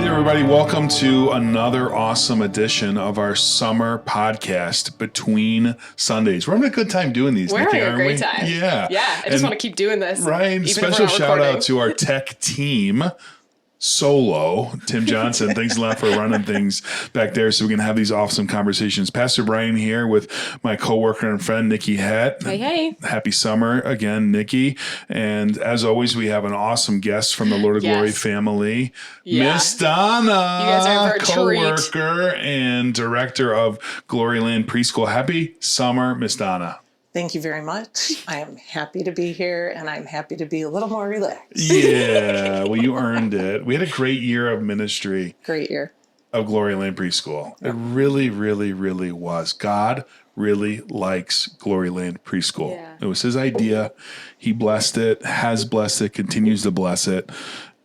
everybody. Welcome to another awesome edition of our summer podcast, Between Sundays. We're having a good time doing these, We're Nikki, having a great we? time. Yeah. Yeah, I just want to keep doing this. Ryan, special shout out to our tech team. Solo, Tim Johnson. Thanks a lot for running things back there so we can have these awesome conversations. Pastor Brian here with my coworker and friend, Nikki Hett. Hey. Happy summer again, Nikki. And as always, we have an awesome guest from the Lord of Glory family, Miss Donna. You guys are a coworker and director of Gloryland Preschool. Happy summer, Miss Donna. Thank you very much. I am happy to be here, and I'm happy to be a little more relaxed. Yeah, well, you earned it. We had a great year of ministry. Great year. Of Gloryland Preschool. It really, really, really was. God really likes Gloryland Preschool. Yeah. It was his idea. He blessed it, has blessed it, continues to bless it.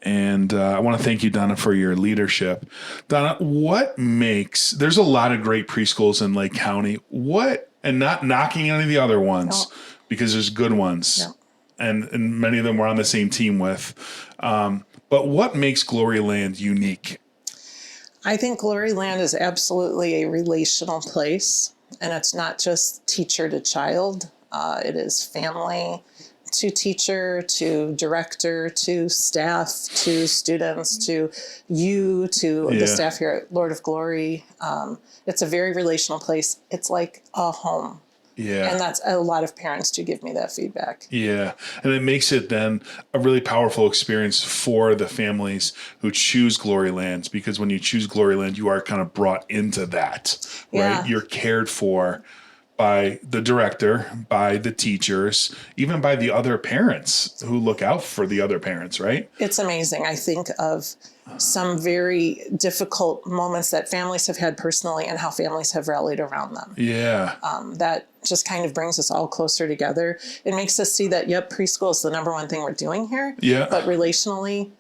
And I want to thank you, Donna, for your leadership. Donna, there's a lot of great preschools in Lake County. And not knocking any of the other ones, because there's good ones. No. And many of them we're on the same team with. But what makes Gloryland unique? I think Gloryland is absolutely a relational place, and it's not just teacher to child. It is family to teacher, to director, to staff, to students, to you, to the staff here at Lord of Glory. It's a very relational place. It's like a home. Yeah. And that's a lot of parents do give me that feedback. Yeah. And it makes it then a really powerful experience for the families who choose Gloryland, because when you choose Gloryland, you are kind of brought into that, right? You're cared for by the director, by the teachers, even by the other parents who look out for the other parents, right? It's amazing. I think of some very difficult moments that families have had personally and how families have rallied around them. Yeah. That just kind of brings us all closer together. It makes us see that, preschool is the number one thing we're doing here. Yeah. But relationally,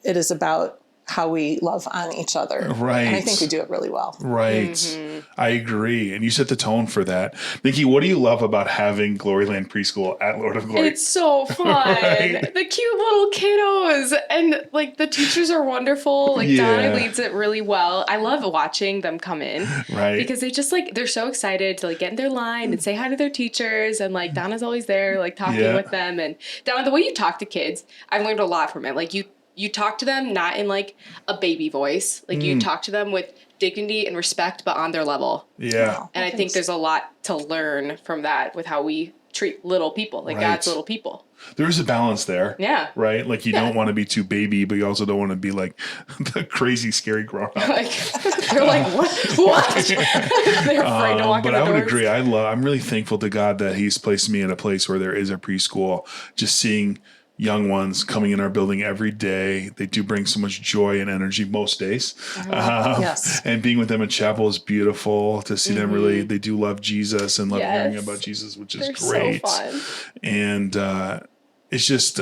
it is about how we love on each other. Right. And I think we do it really well. Right. Mm-hmm. I agree. And you set the tone for that. Nikki, what do you love about having Gloryland Preschool at Lord of Glory? It's so fun. Right? The cute little kiddos. And the teachers are wonderful. Donna leads it really well. I love watching them come in. Right. Because they just they're so excited to get in their line and say hi to their teachers. And Donna's always there talking with them. And Donna, the way you talk to kids, I've learned a lot from it. You talk to them not in a baby voice. You talk to them with dignity and respect, but on their level. Yeah. And I think there's a lot to learn from that with how we treat little people, God's little people. There is a balance there. Yeah. Right? You don't want to be too baby, but you also don't want to be the crazy, scary grown-up. They're what? They're afraid to walk in the doors. But I would agree. I'm really thankful to God that he's placed me in a place where there is a preschool. Just seeing young ones coming in our building every day. They do bring so much joy and energy most days. Yes. And being with them in chapel is beautiful to see them really, they do love Jesus and love hearing about Jesus, which is great. So fun. And it's just,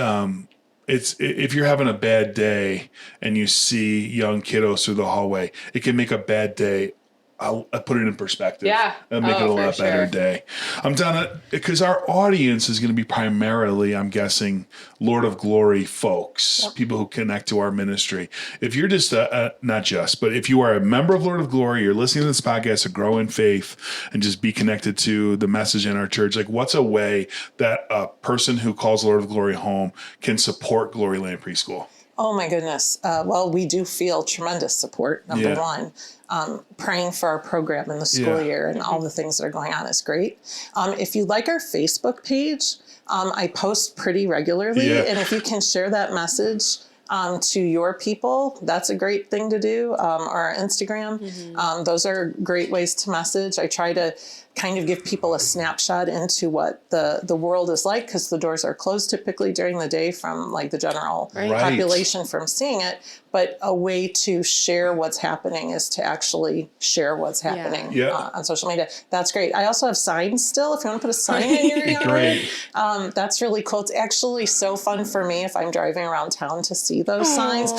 if you're having a bad day and you see young kiddos through the hallway, it can make a bad day. I'll put it in perspective. Yeah. It'll make it a lot better day. I'm Donna, because our audience is going to be primarily, I'm guessing, Lord of Glory folks, people who connect to our ministry. If you're just, but if you are a member of Lord of Glory, you're listening to this podcast to grow in faith and just be connected to the message in our church, what's a way that a person who calls Lord of Glory home can support Gloryland Preschool? Oh, my goodness. Well, we do feel tremendous support, number one. Praying for our program in the school year and all the things that are going on is great. If you like our Facebook page, I post pretty regularly. Yeah. And if you can share that message to your people, that's a great thing to do. Or our Instagram. Mm-hmm. Those are great ways to message. I try to kind of give people a snapshot into what the world is like, because the doors are closed typically during the day from the general population from seeing it. But a way to share what's happening is to actually share what's happening on social media. That's great. I also have signs still. If you want to put a sign in your yard, that's really cool. It's actually so fun for me if I'm driving around town to see those signs.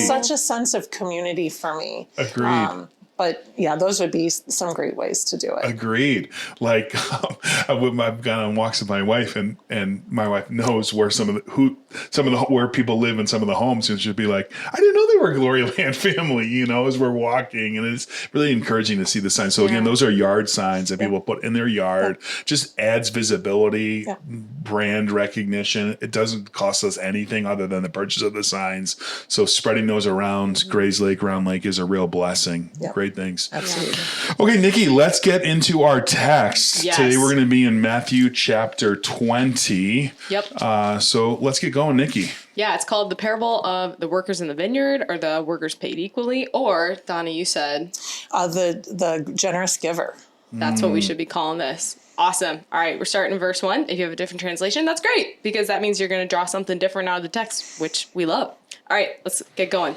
Such a sense of community for me. Agreed. But yeah, those would be some great ways to do it. Agreed. I've gone on walks with my wife, and my wife knows where where people live in some of the homes, and she'll be like, "I didn't know they we're Glory Land family, as we're walking, and it's really encouraging to see the signs. So again, those are yard signs that people put in their yard. Just adds visibility, brand recognition. It doesn't cost us anything other than the purchase of the signs. So spreading those around Grayslake, Round Lake is a real blessing. Great things. Absolutely. Okay, Nikki, let's get into our text. Yes. Today we're going to be in Matthew chapter 20. Yep. So let's get going, Nikki. Yeah, it's called the parable of the workers in the vineyard, or the workers paid equally, or Donna, you said The generous giver. that's what we should be calling this. Awesome. All right, we're starting in verse 1. If you have a different translation, that's great, because that means you're going to draw something different out of the text, which we love. All right, let's get going.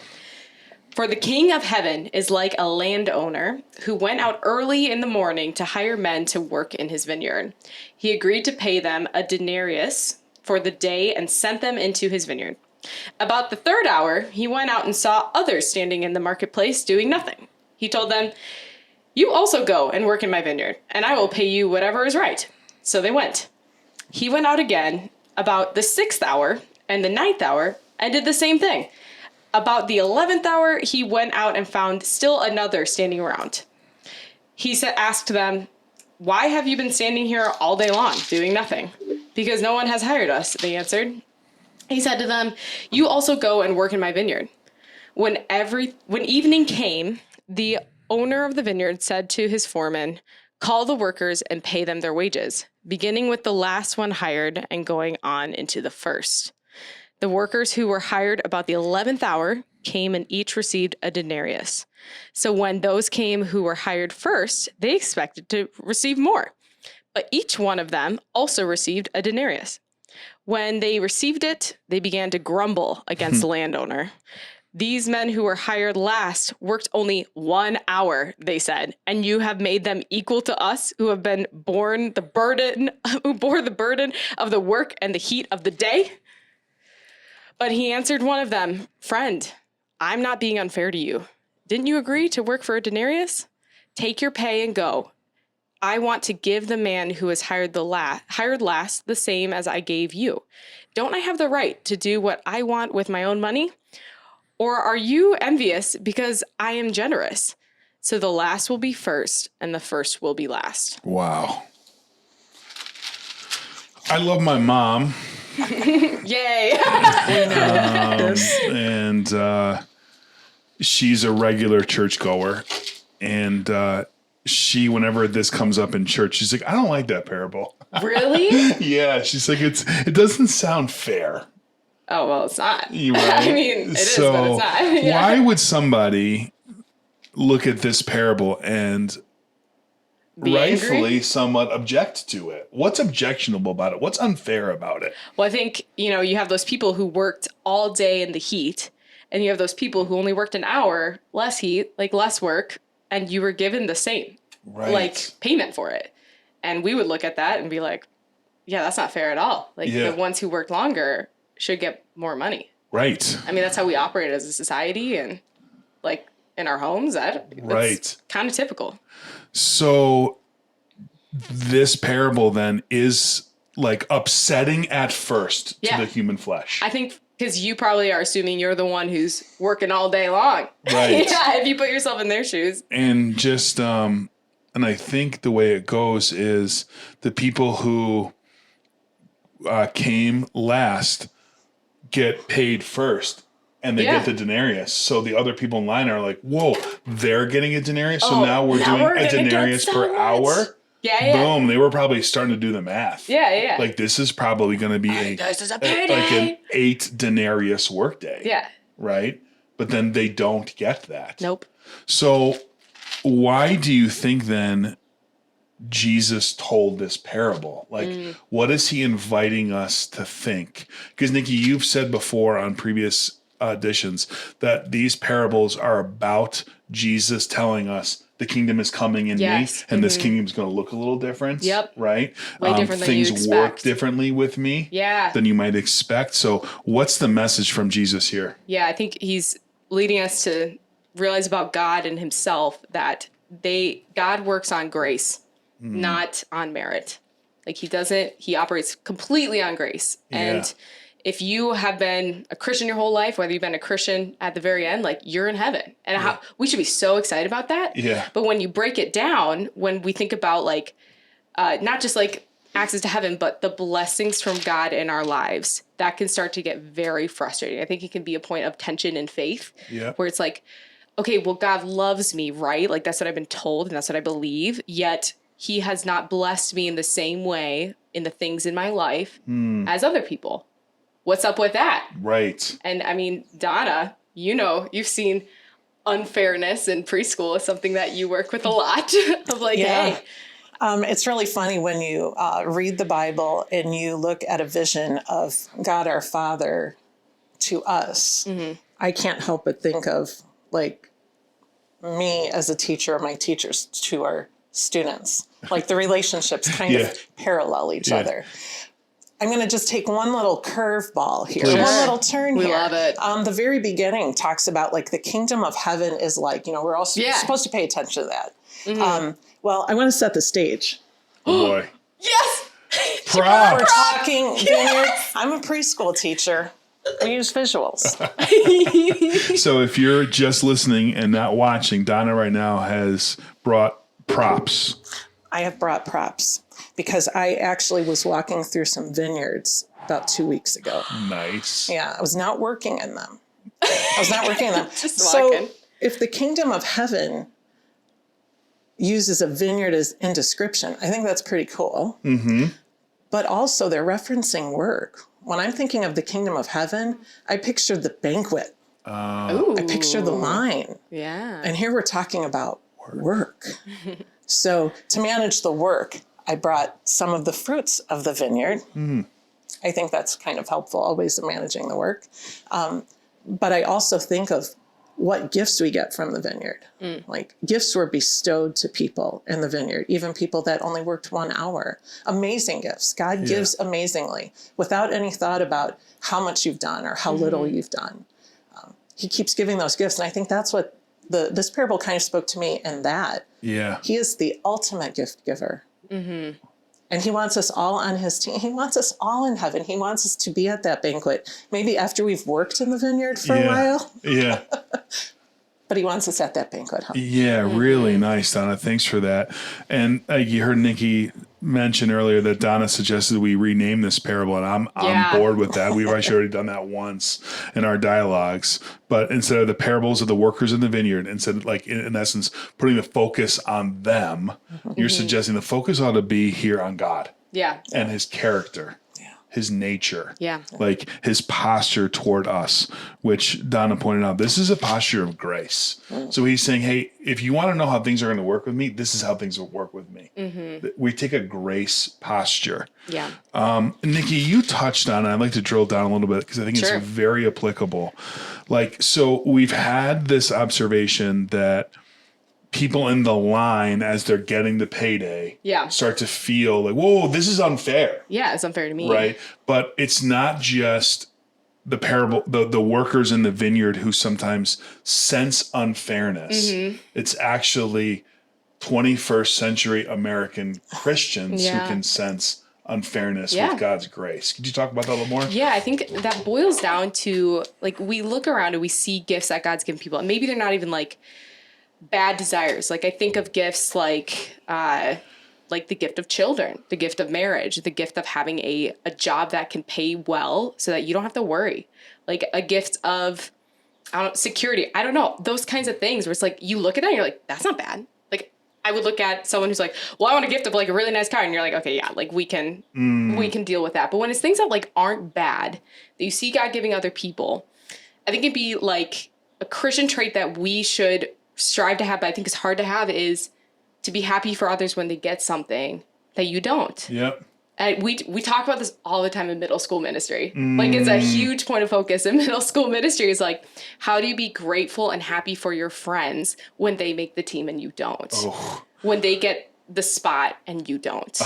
For the king of heaven is like a landowner who went out early in the morning to hire men to work in his vineyard. He agreed to pay them a denarius for the day and sent them into his vineyard. About the third hour, he went out and saw others standing in the marketplace doing nothing. He told them, "You also go and work in my vineyard, and I will pay you whatever is right." So they went. He went out again about the 6th hour and the 9th hour and did the same thing. About the 11th hour, he went out and found still another standing around. He asked them, "Why have you been standing here all day long, doing nothing?" "Because no one has hired us," they answered. He said to them, "You also go and work in my vineyard." When evening came, the owner of the vineyard said to his foreman, "Call the workers and pay them their wages, beginning with the last one hired and going on into the first." The workers who were hired about the 11th hour came and each received a denarius. So when those came who were hired first, they expected to receive more. But each one of them also received a denarius. When they received it, they began to grumble against the landowner. "These men who were hired last worked only 1 hour," they said, "and you have made them equal to us who have been bore the burden of the work and the heat of the day." But he answered one of them, "Friend, I'm not being unfair to you. Didn't you agree to work for a denarius? Take your pay and go. I want to give the man who was hired last the same as I gave you. Don't I have the right to do what I want with my own money? Or are you envious because I am generous? So the last will be first, and the first will be last." Wow. I love my mom. Yay! And she's a regular churchgoer. And she, whenever this comes up in church, she's like, "I don't like that parable." Really? Yeah, she's like, it doesn't sound fair. Oh, well, it's not. You right? I mean, it is, but it's not. Yeah. Why would somebody look at this parable and Be rightfully angry? somewhat object to it? What's objectionable about it? What's unfair about it? Well, I think, you have those people who worked all day in the heat, and you have those people who only worked an hour, less heat, like less work, and you were given the same, payment for it. And we would look at that and be like, yeah, that's not fair at all. The ones who worked longer should get more money. Right. I mean, that's how we operate as a society, and in our homes, that's kind of typical. So this parable then is upsetting at first to the human flesh. I think because you probably are assuming you're the one who's working all day long. Right. Yeah, if you put yourself in their shoes. And just, and I think the way it goes is the people who came last get paid first. And they get the denarius. So the other people in line are like, "Whoa, they're getting a denarius. So now we're doing a denarius per hour." Yeah. Boom. They were probably starting to do the math. Yeah. This is probably going to be an 8 denarius workday. Yeah. Right. But then they don't get that. Nope. So why do you think then Jesus told this parable? What is he inviting us to think? Because Nikki, you've said before on previous editions that these parables are about Jesus telling us the kingdom is coming in me, and this kingdom is going to look a little different. Yep. Right? Way different than you things expect. work differently with me than you might expect. So what's the message from Jesus here? Yeah, I think he's leading us to realize about God and himself that God works on grace, not on merit. He operates completely on grace. And if you have been a Christian your whole life, whether you've been a Christian at the very end, like you're in heaven. And how we should be so excited about that. Yeah. But when you break it down, when we think about like, not just like access to heaven, but the blessings from God in our lives, that can start to get very frustrating. I think it can be a point of tension in faith where it's like, okay, well, God loves me, right? Like that's what I've been told and that's what I believe. Yet he has not blessed me in the same way in the things in my life as other people. What's up with that? Right. And I mean, Donna, you've seen unfairness in preschool is something that you work with a lot of like, hey. It's really funny when you read the Bible and you look at a vision of God our Father to us. I can't help but think of like me as a teacher, my teachers to our students. Like the relationships kind of parallel each other. I'm going to just take one little curveball here, one little turn here. We love it. The very beginning talks about like the kingdom of heaven is like, we're all supposed to pay attention to that. Well, I want to set the stage. Oh boy. Yes. Props. We're talking Vineyard. I'm a preschool teacher. We use visuals. So if you're just listening and not watching, Donna right now has brought props. I have brought props because I actually was walking through some vineyards about 2 weeks ago. Nice. Yeah, I was not working in them. Just so walking. if the kingdom of heaven uses a vineyard as in description, I think that's pretty cool. But also they're referencing work. When I'm thinking of the kingdom of heaven, I pictured the banquet. I picture the line. Yeah. And here we're talking about work. So to manage the work, I brought some of the fruits of the vineyard. I think that's kind of helpful, always in managing the work. But I also think of what gifts we get from the vineyard. Like gifts were bestowed to people in the vineyard, even people that only worked 1 hour. Amazing gifts. God gives amazingly without any thought about how much you've done or how little you've done. He keeps giving those gifts. And I think that's what this parable kind of spoke to me in that. Yeah. He is the ultimate gift giver. And he wants us all on his team. He wants us all in heaven. He wants us to be at that banquet, maybe after we've worked in the vineyard for a while. Yeah. But he wants us at that banquet. Yeah, really nice, Donna. Thanks for that. And you heard Nikki mention earlier that Donna suggested we rename this parable, and I'm on board with that. We've actually already done that once in our dialogues. But instead of the parables of the workers in the vineyard, instead of like in essence putting the focus on them, you're suggesting the focus ought to be here on God. Yeah. And his character. His nature, like his posture toward us, which Donna pointed out, this is a posture of grace. So he's saying, hey, if you want to know how things are going to work with me, this is how things will work with me. We take a grace posture. Yeah. Nikki, you touched on it. I'd like to drill down a little bit because I think it's very applicable. Like, so we've had this observation that people in the line as they're getting the payday start to feel like, whoa, this is unfair. Yeah, it's unfair to me. Right. But it's not just the parable, the workers in the vineyard who sometimes sense unfairness. It's actually 21st century American Christians who can sense unfairness with God's grace. Could you talk about that a little more? Yeah, I think that boils down to like we look around and we see gifts that God's given people, and maybe they're not even like bad desires. Like I think of gifts like the gift of children, the gift of marriage, the gift of having a job that can pay well so that you don't have to worry. Like a gift of security. I don't know. Those kinds of things where it's like you look at that and you're like, that's not bad. Like I would look at someone who's like, well, I want a gift of like a really nice car, and you're like, okay, yeah, like we can deal with that. But when it's things that like aren't bad that you see God giving other people, I think it'd be like a Christian trait that we should strive to have, but I think it's hard to have, is to be happy for others when they get something that you don't. Yep. And we talk about this all the time in middle school ministry. Like it's a huge point of focus in middle school ministry is like, how do you be grateful and happy for your friends when they make the team and you don't? When they get the spot and you don't?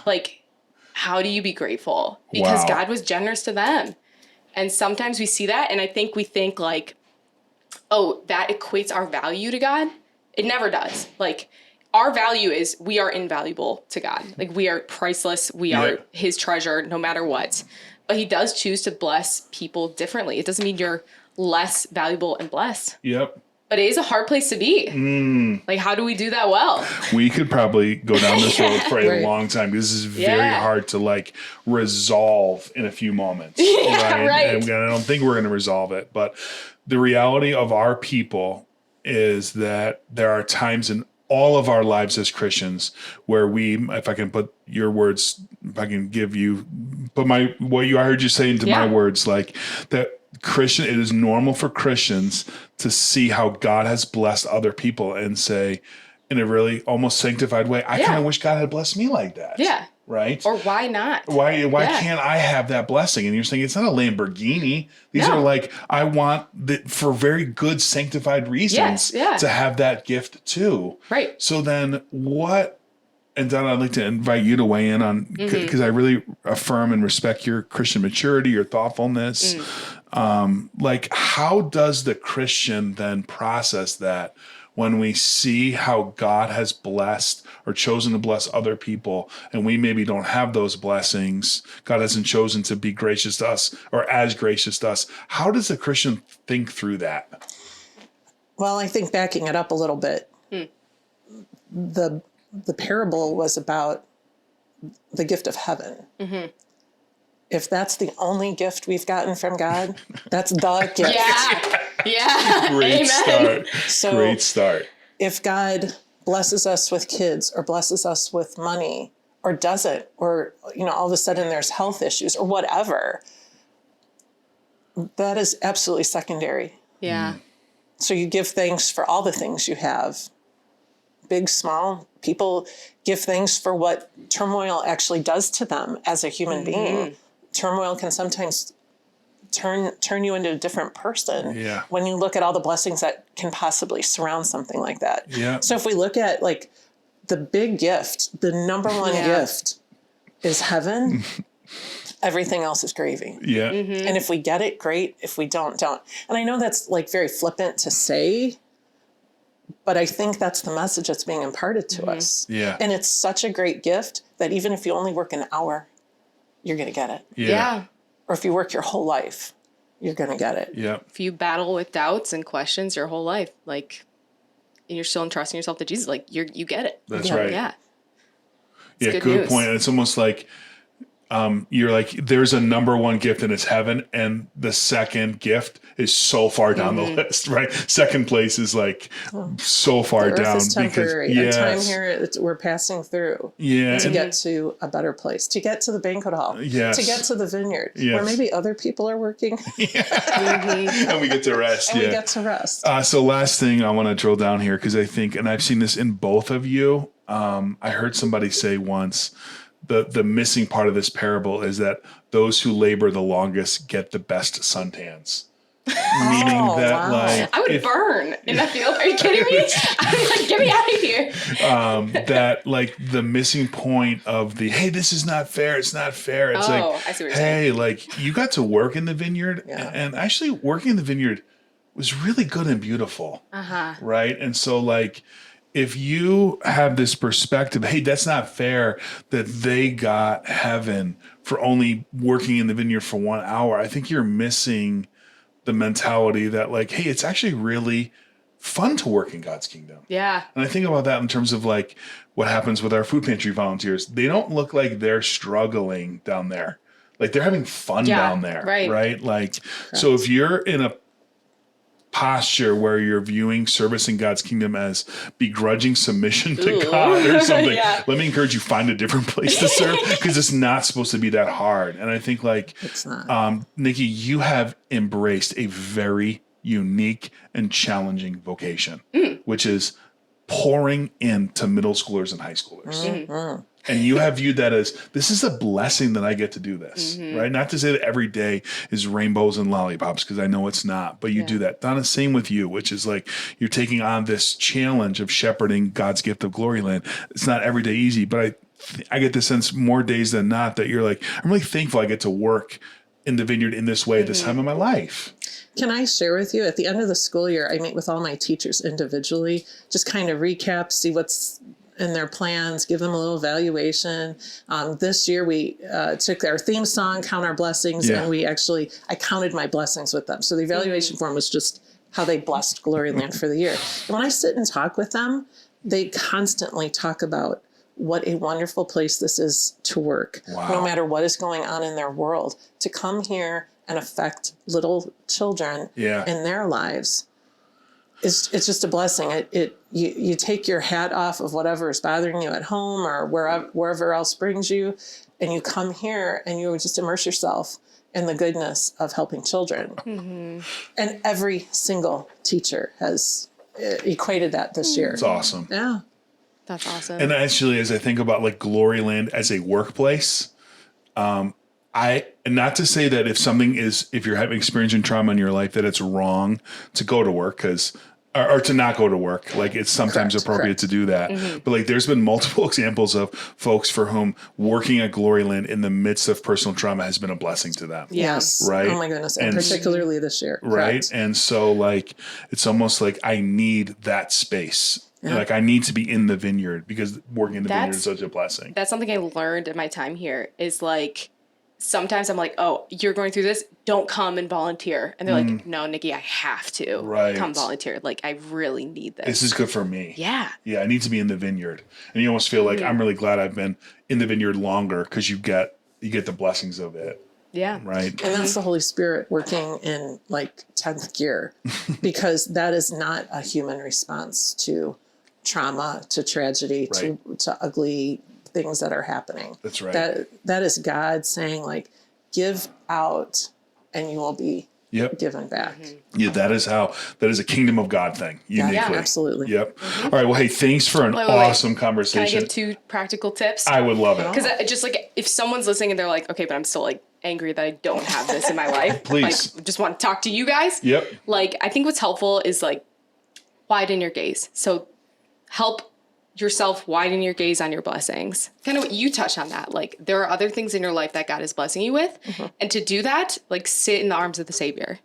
Like, how do you be grateful? Because God was generous to them. And sometimes we see that, and I think we think like, oh, that equates our value to God. It never does. Like our value is we are invaluable to God. Like we are priceless. We are his treasure no matter what. But he does choose to bless people differently. It doesn't mean you're less valuable and blessed. Yep. But it is a hard place to be. Like, how do we do that well? We could probably go down this road for a Right. long time because this is very hard to like resolve in a few moments. Right. And I don't think we're going to resolve it. But the reality of our people is that there are times in all of our lives as Christians where we, if I can put your words, if I can give you, put my, I heard you say into my words, like that Christian, it is normal for Christians to see how God has blessed other people and say, in a really almost sanctified way, I kind of wish God had blessed me like that. Yeah. Right? Or why not? Why can't I have that blessing? And you're saying it's not a Lamborghini. These are like, I want for very good sanctified reasons to have that gift too. Right. So then what, and Donna, I'd like to invite you to weigh in on, because I really affirm and respect your Christian maturity, your thoughtfulness. Like, how does the Christian then process that when we see how God has blessed or chosen to bless other people and we maybe don't have those blessings? God hasn't chosen to be gracious to us or as gracious to us. How does a Christian think through that? Well, I think backing it up a little bit, the parable was about the gift of heaven. If that's the only gift we've gotten from God, that's the gift. Yeah. Great start. So Great start. if God blesses us with kids or blesses us with money or doesn't, or, all of a sudden there's health issues or whatever, that is absolutely secondary. Yeah. So you give thanks for all the things you have, big, small. People give thanks for what turmoil actually does to them as a human being. Turmoil can sometimes turn you into a different person when you look at all the blessings that can possibly surround something like that. Yeah. So if we look at like the big gift, the number one gift is heaven. Everything else is gravy. Yeah. And if we get it, great. If we don't. And I know that's like very flippant to say, but I think that's the message that's being imparted to us. Yeah. And it's such a great gift that even if you only work an hour, you're going to get it. Yeah. Or if you work your whole life, you're going to get it. Yeah. If you battle with doubts and questions your whole life, like, and you're still entrusting yourself to Jesus, like, you get it. That's right. Yeah. Yeah, good point. And it's almost like you're like, there's a number one gift and it's heaven, and the second gift is so far down the list, right? Second place is like so far The earth down is temporary. because A time here we're passing through to get to a better place, to get to the banquet hall, to get to the vineyard where maybe other people are working. And we get to rest. We get to rest. So last thing I want to drill down here, because I think, and I've seen this in both of you, I heard somebody say once, the missing part of this parable is that those who labor the longest get the best suntans. Meaning that, like, I would burn in the field. Are you kidding me? I'm like, get me out of here. That, like, the missing point of the, hey, this is not fair. It's not fair. It's I see like, what you're hey, saying. like, you got to work in the vineyard, and actually working in the vineyard was really good and beautiful. Right? And so, like, if you have this perspective, hey, that's not fair that they got heaven for only working in the vineyard for 1 hour, I think you're missing the mentality that, like, hey, it's actually really fun to work in God's kingdom. Yeah. And I think about that in terms of, like, what happens with our food pantry volunteers. They don't look like they're struggling down there. Like, they're having fun down there. Right? Like, so if you're in a posture where you're viewing service in God's kingdom as begrudging submission to God or something, let me encourage you, find a different place to serve, because it's not supposed to be that hard. And I think, like, It's not. Nikki, you have embraced a very unique and challenging vocation, which is pouring into middle schoolers and high schoolers. And you have viewed that as, this is a blessing that I get to do this, right? Not to say that every day is rainbows and lollipops, because I know it's not, but you do that. Donna, same with you, which is like, you're taking on this challenge of shepherding God's gift of glory land. It's not every day easy, but I get the sense more days than not that you're like, I'm really thankful I get to work in the vineyard in this way at this time of my life. Can I share with you, at the end of the school year, I meet with all my teachers individually, just kind of recap, see what's in their plans, give them a little evaluation. This year we took our theme song, Count Our Blessings, and I counted my blessings with them. So the evaluation form was just how they blessed Gloryland for the year. And when I sit and talk with them, they constantly talk about what a wonderful place this is to work, no matter what is going on in their world, to come here and affect little children in their lives. It's just a blessing. You take your hat off of whatever is bothering you at home or wherever else brings you, and you come here and you just immerse yourself in the goodness of helping children. Mm-hmm. And every single teacher has equated that this year. It's awesome. Yeah. That's awesome. And actually, as I think about like Gloryland as a workplace, and not to say that if you're having experiencing trauma in your life, that it's wrong to go to work or to not go to work. Like it's sometimes appropriate to do that. Mm-hmm. But like there's been multiple examples of folks for whom working at Gloryland in the midst of personal trauma has been a blessing to them. Yes. Right. Oh my goodness. And particularly this year. Right. Correct. And so like, it's almost like I need that space. Yeah. Like I need to be in the vineyard because working in the vineyard is such a blessing. That's something I learned in my time here is like, sometimes I'm like, oh, you're going through this. Don't come and volunteer. And they're like, no, Nikki, I have to come volunteer. Like, I really need this. This is good for me. Yeah. Yeah, I need to be in the vineyard. And you almost feel like I'm really glad I've been in the vineyard longer because you get the blessings of it. Yeah. Right. And that's the Holy Spirit working in like 10th gear because that is not a human response to trauma, to tragedy, to ugly things that are happening. That's right. That is God saying like, give out and you will be given back. Mm-hmm. Yeah, that is a kingdom of God thing, uniquely. Yeah, absolutely. Yep. Mm-hmm. All right. Well, hey, thanks for an awesome conversation. Can I give 2 practical tips? I would love it. Because just like if someone's listening and they're like, okay, but I'm still like angry that I don't have this in my life. Please. Like, just want to talk to you guys. Yep. Like, I think what's helpful is like widen your gaze. So help yourself widen your gaze on your blessings. Kind of what you touched on that. Like there are other things in your life that God is blessing you with. Mm-hmm. And to do that, like sit in the arms of the Savior.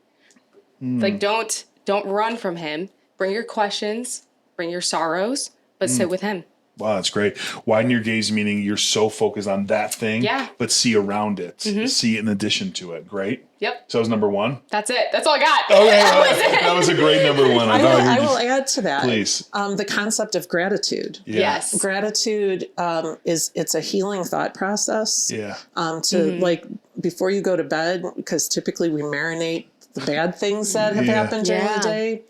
Like don't run from him. Bring your questions, bring your sorrows, but sit with him. Wow, that's great. Widen your gaze, meaning you're so focused on that thing, but see around it. Mm-hmm. See it in addition to it. Great. Yep. So that was number 1. That's it. That's all I got. Okay, that was a great number 1. I will add to that. Please. The concept of gratitude. Yeah. Yes. Gratitude it's a healing thought process. Yeah. Like before you go to bed, because typically we marinate the bad things that have happened during the day.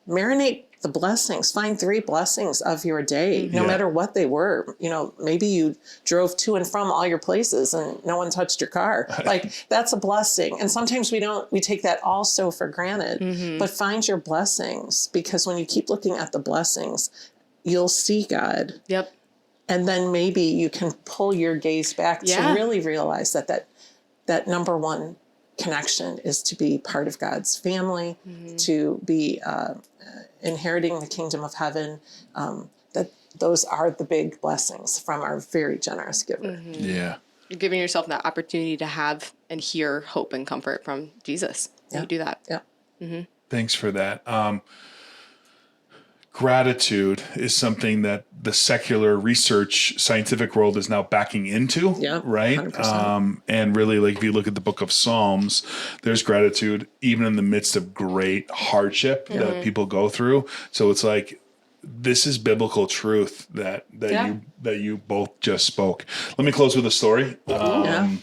Marinate the blessings. Find 3 blessings of your day, no matter what they were. You know, maybe you drove to and from all your places and no one touched your car. Like that's a blessing. And sometimes we take that also for granted, but find your blessings because when you keep looking at the blessings, you'll see God. Yep. And then maybe you can pull your gaze back to really realize that number 1 connection is to be part of God's family, to be inheriting the kingdom of heaven. That those are the big blessings from our very generous giver. Mm-hmm. Yeah. You're giving yourself that opportunity to have and hear hope and comfort from Jesus. Yeah. You do that. Yeah. Mm-hmm. Thanks for that. Gratitude is something that the secular research scientific world is now backing into, right? 100%. And really, like if you look at the book of Psalms, there's gratitude even in the midst of great hardship that people go through. So it's like, this is biblical truth that you both just spoke. Let me close with a story. When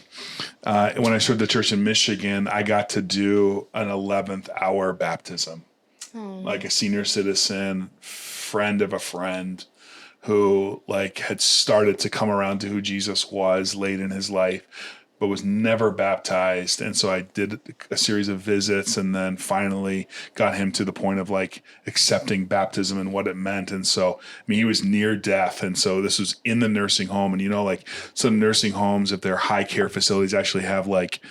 I served the church in Michigan, I got to do an 11th hour baptism. Like a senior citizen, friend of a friend who like had started to come around to who Jesus was late in his life, but was never baptized. And so I did a series of visits and then finally got him to the point of like accepting baptism and what it meant. And so, I mean, he was near death. And so this was in the nursing home. And, you know, like some nursing homes, if they're high care facilities, actually have like,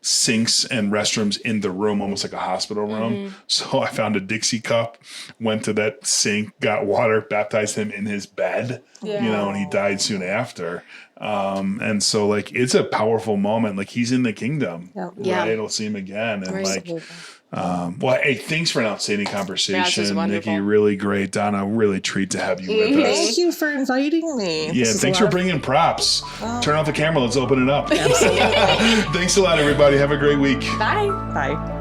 sinks and restrooms in the room, almost like a hospital room. Mm-hmm. So I found a Dixie cup, went to that sink, got water, baptized him in his bed, you know, and he died soon after. And so like, it's a powerful moment. Like he's in the kingdom, right? It'll see him again. And Well, hey, thanks for an outstanding conversation, wonderful. Nikki. Really great. Donna, really treat to have you with us. Thank you for inviting me. Yeah, thanks for bringing props. Turn off the camera. Let's open it up. Thanks a lot, everybody. Have a great week. Bye. Bye.